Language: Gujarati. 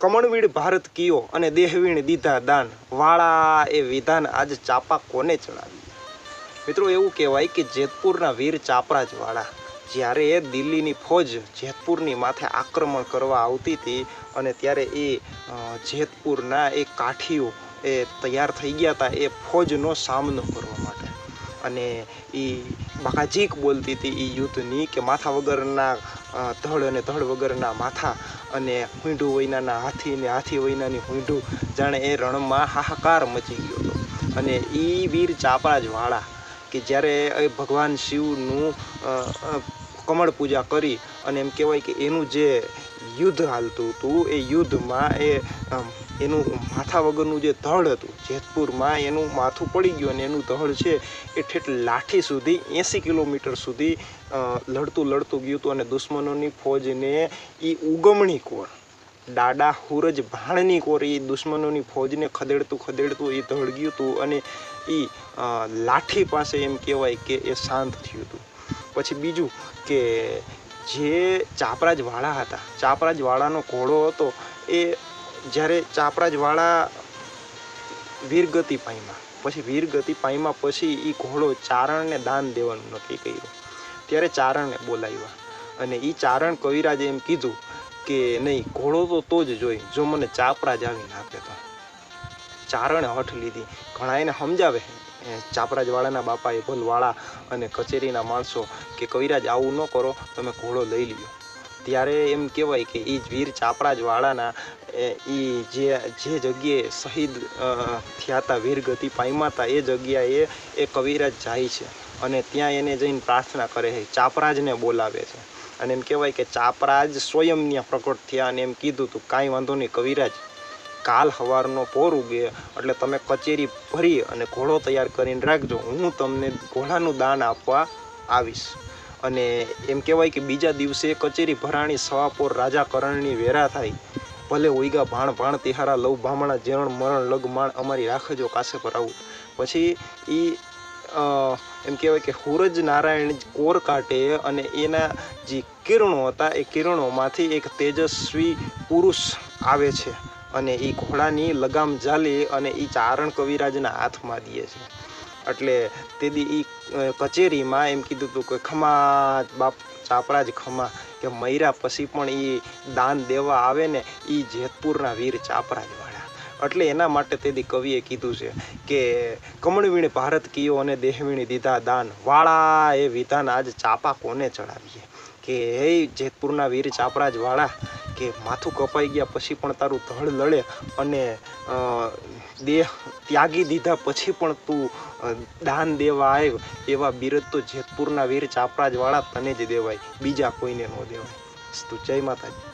કમળવીણ ભારત કિયો અને દેહવીણ દીધા દાન, વાળા એ વિધાન આજ ચાપા કોને ચડાવી। મિત્રો એવું કહેવાય કે જેતપુરના વીર ચાપરાજ વાળા જ્યારે એ દિલ્હીની ફોજ જેતપુરની માથે આક્રમણ કરવા આવતી હતી અને ત્યારે એ જેતપુરના એ કાઠીઓ એ તૈયાર થઈ ગયા હતા એ ફોજનો સામનો કરવા માટે। અને એ બાજીક બોલતી હતી એ યુદ્ધની કે માથા વગરના ધડ અને ધડ વગરના માથા અને હુંઢું વૈનાના હાથી ને હાથી વૈનાની હુંઢું, જાણે એ રણમાં હાહાકાર મચી ગયો હતો। અને એ વીર ચાપરાજ વાળા કે જ્યારે એ ભગવાન શિવનું કમળ પૂજા કરી અને એમ કહેવાય કે એનું જે યુદ્ધ હાલતું હતું એ યુદ્ધમાં એનું માથા વગરનું જે ધડ હતું જેતપુરમાં એનું માથું પડી ગયું અને એનું ધડ છે એ ઠેઠ લાઠી સુધી 80 કિલોમીટર સુધી લડતું ગયું હતું અને દુશ્મનોની ફોજને એ ઉગમણી કોર ડાડા હુરજ ભાણની કોર એ દુશ્મનોની ફોજને ખદેડતું એ ધડ ગયું હતું અને એ લાઠી પાસે એમ કહેવાય કે એ શાંત થયું હતું। પછી બીજું કે જે ચાપરાજ વાળા હતા, ચાપરાજ વાળાનો ઘોડો હતો એ જ્યારે ચાપરાજ વાળા વીરગતિ પામ્યા પછી વીરગતિ પામ્યા પછી એ ઘોડો ચારણને દાન દેવાનું નક્કી કર્યું। ત્યારે ચારણને બોલાવ્યા અને એ ચારણ કવિરાજે એમ કીધું કે નહીં, ઘોડો તો જ જોઈ જો મને ચાપરાજ આવીને આપે તો। ચારણે હઠ લીધી। ઘણા એને સમજાવે ચાપરાજવાળાના બાપાએ ભલવાળા અને કચેરીના માણસો કે કવિરાજ આવું ન કરો, તમે ઘોડો લઈ લ્યો। ત્યારે એમ કહેવાય કે એ વીર ચાપરાજવાળાના એ જે જગ્યાએ શહીદ થયા હતા, વીરગતિ પામ્યા હતા, એ જગ્યાએ એ કવિરાજ જાય છે અને ત્યાં એને જઈને પ્રાર્થના કરે છે, ચાપરાજને બોલાવે છે અને એમ કહેવાય કે ચાપરાજ સ્વયં ત્યાં પ્રકટ થયા અને એમ કીધું તું કાંઈ વાંધો નહીં કવિરાજ, કાલ સવારનો પોર ઉગે એટલે તમે કચેરી ભરી અને ઘોડો તૈયાર કરીને રાખજો, હું તમને ઘોડાનું દાન આપવા આવીશ। અને એમ કહેવાય કે બીજા દિવસે કચેરી ભરાણી સવાપોર રાજા કરણની વેરા થાય, ભલે ઉઈગા ભાણ ભાણ તિહારા લવ ભામણા જેરણ મરણ લગ માણ અમારી રાખજો કાસે પર આવું। પછી એ એમ કહેવાય કે સૂરજ નારાયણ કોર કાઢે અને એના જે કિરણો હતા એ કિરણોમાંથી એક તેજસ્વી પુરુષ આવે છે અને એ ઘોડાની લગામ ઝાલી અને એ ચારણ કવિરાજના હાથમાં દે છે। એટલે તેથી એ કચેરીમાં એમ કીધું હતું કે ખમા બાપ ચાપરાજ ખમા, કે મૈરા પછી પણ એ દાન દેવા આવે ને એ જેતપુરના વીર ચાપરાજ વાળા। એટલે એના માટે તેથી કવિએ કીધું છે કે કમળવીણ ભારત કિયો અને દેહવીણ દીધા દાન, વાળા એ વિધાન આજ ચાપા કોને ચડાવીએ। કે હે જેતપુરના વીર ચાપરાજ વાળા, કે માથું કપાઈ ગયા પછી પણ તારું ધડ લડે અને દેહ ત્યાગી દીધા પછી પણ તું દાન દેવા આવ્યો, એવા બિરદ તો જેતપુરના વીર ચાપરાજ વાળા તને જ દેવાય, બીજા કોઈને ન દેવાય। જય માતાજી।